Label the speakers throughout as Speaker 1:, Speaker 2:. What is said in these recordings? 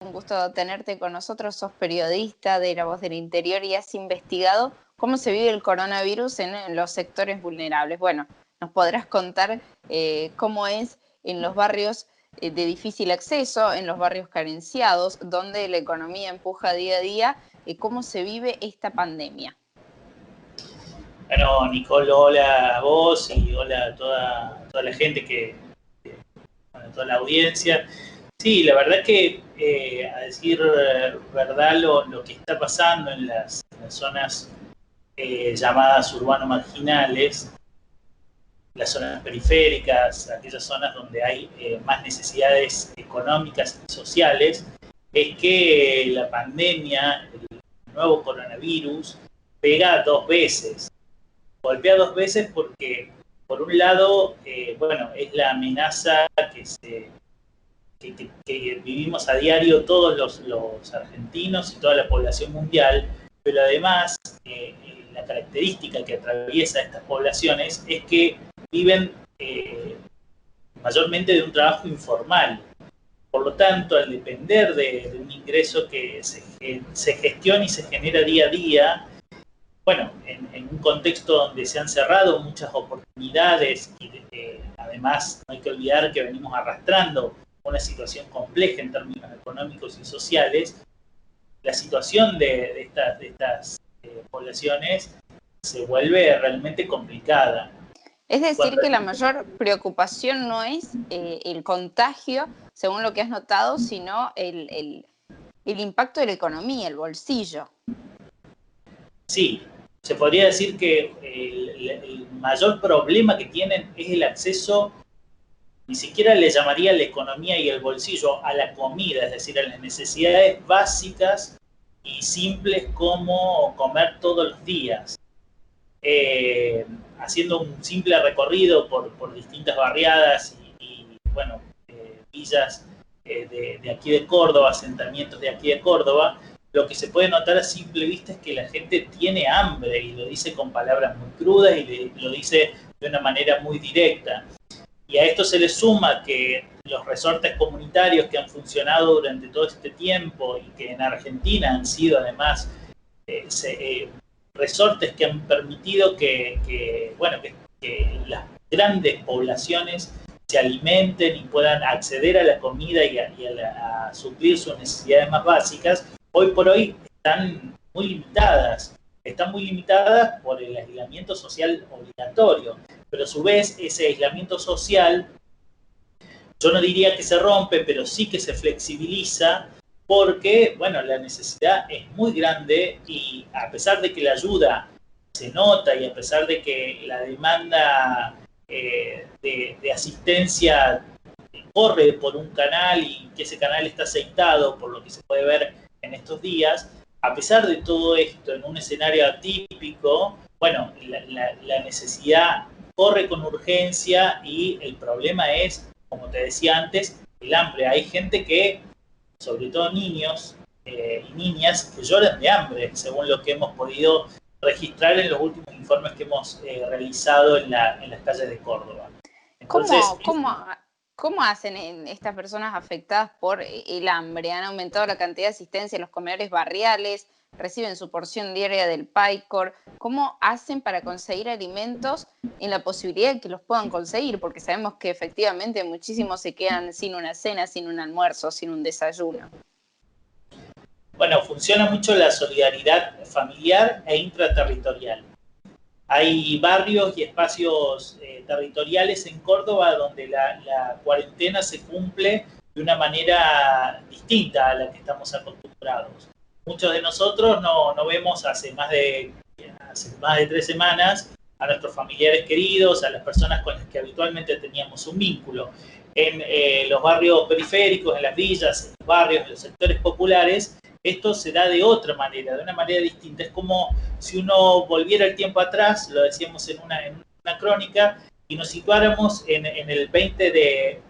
Speaker 1: Un gusto tenerte con nosotros. Sos periodista de La Voz del Interior y has investigado cómo se vive el coronavirus en los sectores vulnerables. Bueno, nos podrás contar cómo es en los barrios de difícil acceso, en los barrios carenciados, donde la economía empuja día a día, cómo se vive esta pandemia.
Speaker 2: Bueno, Nicole, hola a vos y hola a toda la gente bueno, toda la audiencia. Sí, la verdad que a decir verdad lo que está pasando en las zonas llamadas urbano-marginales, las zonas periféricas, aquellas zonas donde hay más necesidades económicas y sociales, es que la pandemia, el nuevo coronavirus, pega dos veces. Golpea dos veces porque, por un lado, bueno, es la amenaza que vivimos a diario todos los argentinos y toda la población mundial, pero además la característica que atraviesa estas poblaciones es que viven mayormente de un trabajo informal. Por lo tanto, al depender de un ingreso que se gestiona y se genera día a día, bueno, en un contexto donde se han cerrado muchas oportunidades y además no hay que olvidar que venimos arrastrando una situación compleja en términos económicos y sociales, la situación de estas poblaciones se vuelve realmente complicada.
Speaker 1: Es decir, que la mayor preocupación no es el contagio, según lo que has notado, sino el impacto de la economía, el bolsillo.
Speaker 2: Sí, se podría decir que el mayor problema que tienen es el acceso, ni siquiera le llamaría la economía y el bolsillo, a la comida, es decir, a las necesidades básicas y simples como comer todos los días. Haciendo un simple recorrido por distintas barriadas y bueno, villas de aquí de Córdoba, asentamientos de aquí de Córdoba, lo que se puede notar a simple vista es que la gente tiene hambre y lo dice con palabras muy crudas y lo dice de una manera muy directa. Y a esto se le suma que los resortes comunitarios que han funcionado durante todo este tiempo y que en Argentina han sido además resortes que han permitido que las grandes poblaciones se alimenten y puedan acceder a la comida y a suplir sus necesidades más básicas, hoy por hoy están muy limitadas. Están muy limitadas por el aislamiento social obligatorio, pero a su vez ese aislamiento social, yo no diría que se rompe, pero sí que se flexibiliza porque, bueno, la necesidad es muy grande y a pesar de que la ayuda se nota y a pesar de que la demanda de asistencia corre por un canal y que ese canal está aceitado por lo que se puede ver en estos días, a pesar de todo esto, en un escenario atípico, bueno, la necesidad corre con urgencia y el problema es, como te decía antes, el hambre. Hay gente que, sobre todo niños y niñas, que lloran de hambre, según lo que hemos podido registrar en los últimos informes que hemos realizado en las calles de Córdoba. Entonces,
Speaker 1: ¿Cómo hacen estas personas afectadas por el hambre? ¿Han aumentado la cantidad de asistencia en los comedores barriales? ¿Reciben su porción diaria del PAICOR? ¿Cómo hacen para conseguir alimentos en la posibilidad de que los puedan conseguir? Porque sabemos que efectivamente muchísimos se quedan sin una cena, sin un almuerzo, sin un desayuno.
Speaker 2: Bueno, funciona mucho la solidaridad familiar e intraterritorial. Hay barrios y espacios territoriales en Córdoba donde la cuarentena se cumple de una manera distinta a la que estamos acostumbrados. Muchos de nosotros no vemos hace más de 3 semanas a nuestros familiares queridos, a las personas con las que habitualmente teníamos un vínculo. En los barrios periféricos, en las villas, en los barrios, en los sectores populares, esto se da de otra manera, de una manera distinta. Es como si uno volviera el tiempo atrás, lo decíamos en una crónica, y nos situáramos en el 20 de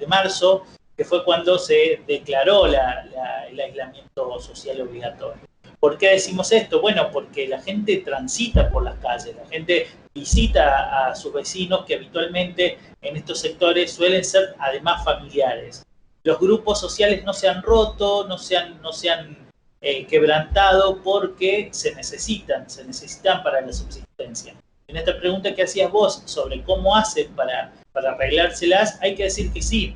Speaker 2: marzo, que fue cuando se declaró el aislamiento social obligatorio. ¿Por qué decimos esto? Bueno, porque la gente transita por las calles, la gente visita a sus vecinos que habitualmente en estos sectores suelen ser además familiares. los grupos sociales no se han roto, no se han quebrantado porque se necesitan para la subsistencia. En esta pregunta que hacías vos sobre cómo hacen para arreglárselas, hay que decir que sí,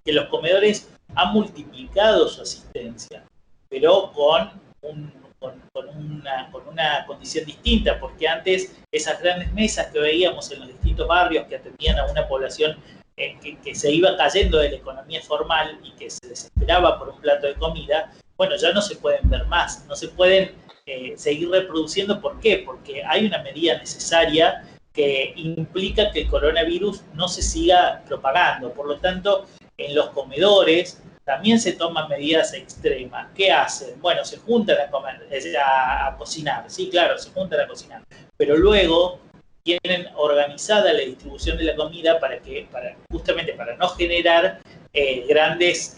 Speaker 2: que los comedores han multiplicado su asistencia, pero con una condición distinta, porque antes esas grandes mesas que veíamos en los distintos barrios que atendían a una población que se iba cayendo de la economía formal y que se desesperaba por un plato de comida, bueno, ya no se pueden ver más, no se pueden seguir reproduciendo. ¿Por qué? Porque hay una medida necesaria que implica que el coronavirus no se siga propagando. Por lo tanto, en los comedores también se toman medidas extremas. ¿Qué hacen? Bueno, se juntan a cocinar, sí, claro, se juntan a cocinar, pero luego tienen organizada la distribución de la comida justamente para no generar grandes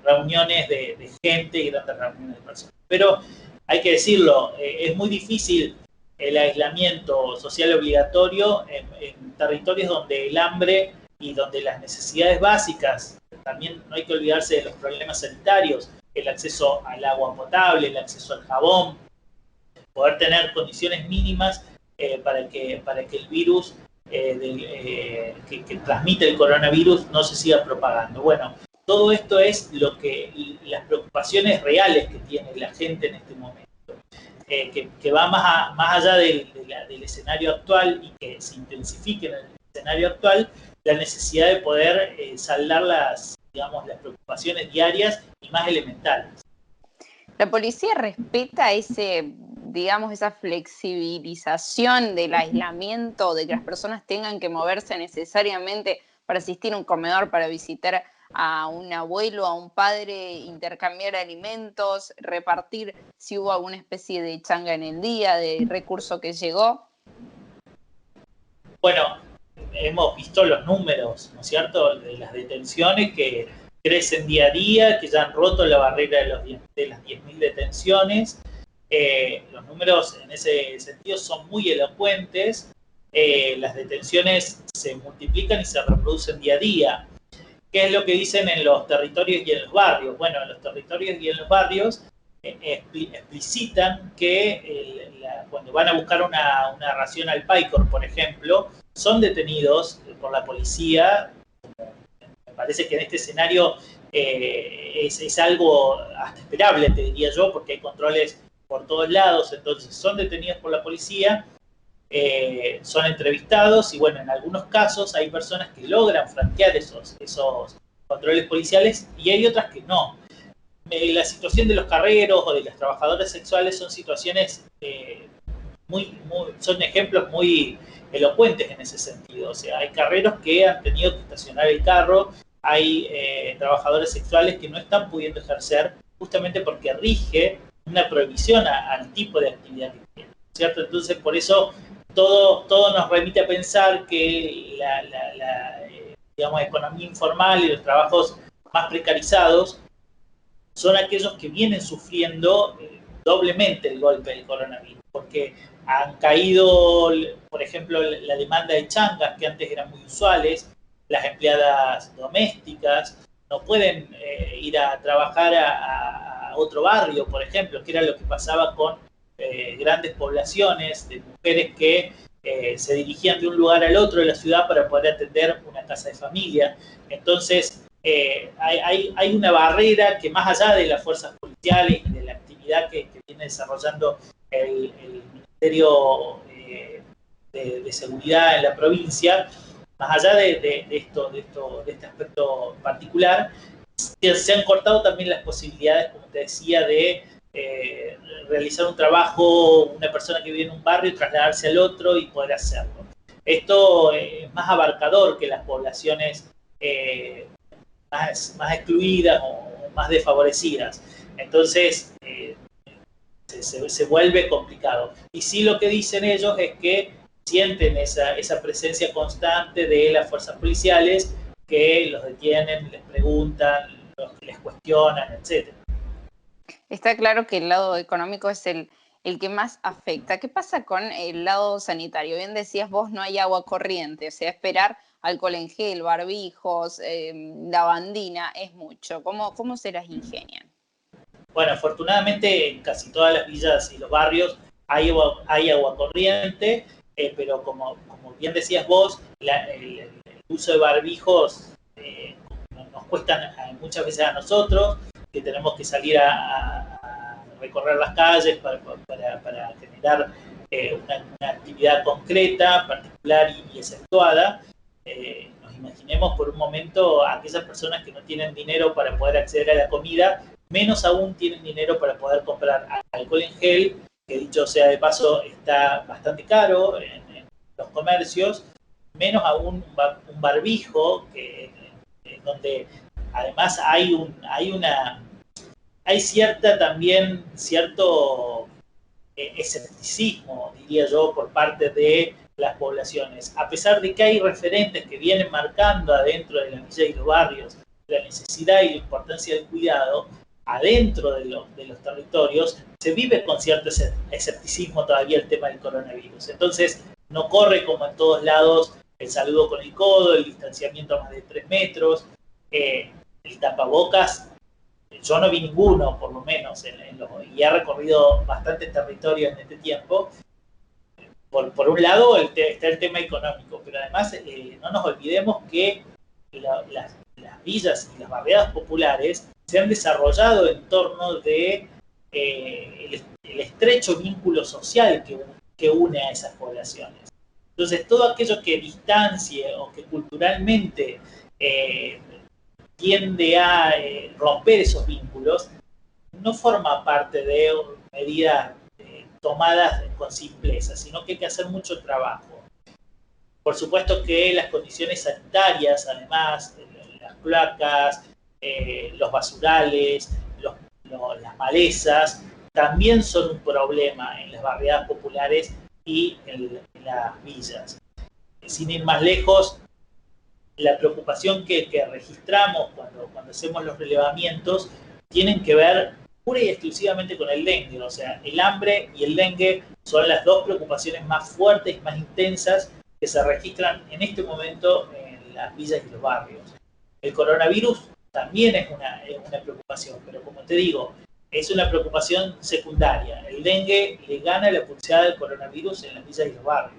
Speaker 2: reuniones de gente y grandes reuniones de personas. Pero hay que decirlo, es muy difícil el aislamiento social obligatorio en territorios donde el hambre y donde las necesidades básicas, también no hay que olvidarse de los problemas sanitarios, el acceso al agua potable, el acceso al jabón, poder tener condiciones mínimas para que el virus que transmite el coronavirus no se siga propagando. Bueno, todo esto es las preocupaciones reales que tiene la gente en este momento, que va más allá del escenario actual y que se intensifique en el escenario actual la necesidad de poder saldar las preocupaciones diarias y más elementales.
Speaker 1: ¿La policía respeta esa flexibilización del aislamiento, de que las personas tengan que moverse necesariamente para asistir a un comedor, para visitar a un abuelo, a un padre, intercambiar alimentos, repartir si hubo alguna especie de changa en el día, de recurso que llegó?
Speaker 2: Bueno, hemos visto los números, ¿no es cierto?, de las detenciones que crecen día a día, que ya han roto la barrera de las 10.000 detenciones. Los números en ese sentido son muy elocuentes. Las detenciones se multiplican y se reproducen día a día. ¿Qué es lo que dicen en los territorios y en los barrios? Bueno, en los territorios y en los barrios explicitan que cuando van a buscar una ración al Paicor, por ejemplo, son detenidos por la policía. Me parece que en este escenario es algo hasta esperable, te diría yo, porque hay controles por todos lados. Entonces son detenidos por la policía, son entrevistados y bueno, en algunos casos hay personas que logran franquear esos controles policiales y hay otras que no. La situación de los carreros o de las trabajadoras sexuales son situaciones son ejemplos muy elocuentes en ese sentido. O sea, hay carreros que han tenido que estacionar el carro, hay trabajadores sexuales que no están pudiendo ejercer justamente porque rige una prohibición al tipo de actividad que tienen, ¿cierto? Entonces, por eso todo nos remite a pensar que la economía informal y los trabajos más precarizados son aquellos que vienen sufriendo doblemente el golpe del coronavirus, porque han caído, por ejemplo, la demanda de changas, que antes eran muy usuales, las empleadas domésticas no pueden ir a trabajar a otro barrio, por ejemplo, que era lo que pasaba con grandes poblaciones de mujeres que se dirigían de un lugar al otro de la ciudad para poder atender una casa de familia. Entonces, hay una barrera que más allá de las fuerzas policiales y de la actividad que viene desarrollando el Ministerio de Seguridad en la provincia, más allá de este aspecto particular, se han cortado también las posibilidades, como te decía, de realizar un trabajo, una persona que vive en un barrio, trasladarse al otro y poder hacerlo. Esto es más abarcador que las poblaciones más excluidas o más desfavorecidas. Entonces, se vuelve complicado. Y sí, lo que dicen ellos es que sienten esa presencia constante de las fuerzas policiales que los detienen, les preguntan, les cuestionan, etc.
Speaker 1: Está claro que el lado económico es el que más afecta. ¿Qué pasa con el lado sanitario? Bien decías vos, no hay agua corriente, o sea, esperar alcohol en gel, barbijos, lavandina, es mucho. ¿Cómo se las ingenian?
Speaker 2: Bueno, afortunadamente en casi todas las villas y los barrios hay agua corriente, pero como bien decías vos, el uso de barbijos nos cuesta muchas veces a nosotros, que tenemos que salir a recorrer las calles para generar una actividad concreta, particular y exceptuada. Nos imaginemos por un momento a aquellas personas que no tienen dinero para poder acceder a la comida, menos aún tienen dinero para poder comprar alcohol en gel, que dicho sea de paso está bastante caro en los comercios, menos aún un barbijo, donde además hay cierto escepticismo, diría yo, por parte de las poblaciones. A pesar de que hay referentes que vienen marcando adentro de la villa y los barrios la necesidad y la importancia del cuidado, adentro de los territorios se vive con cierto escepticismo todavía el tema del coronavirus. Entonces, no corre como en todos lados el saludo con el codo, el distanciamiento a más de 3 metros, el tapabocas. Yo no vi ninguno, por lo menos, y he recorrido bastantes territorios en este tiempo. Por un lado está el tema económico, pero además no nos olvidemos que las villas y las barriadas populares se han desarrollado en torno de el estrecho vínculo social que une a esas poblaciones. Entonces, todo aquello que distancie o que culturalmente tiende a romper esos vínculos, no forma parte de medidas tomadas con simpleza, sino que hay que hacer mucho trabajo. Por supuesto que las condiciones sanitarias, además, las cloacas, los basurales, las malezas, también son un problema en las barriadas populares y en las villas. Sin ir más lejos, la preocupación que registramos cuando hacemos los relevamientos tienen que ver pura y exclusivamente con el dengue. O sea, el hambre y el dengue son las dos preocupaciones más fuertes y más intensas que se registran en este momento en las villas y los barrios. El coronavirus también es una preocupación, pero como te digo, es una preocupación secundaria. El dengue le gana la pulseada del coronavirus en las villas y los barrios.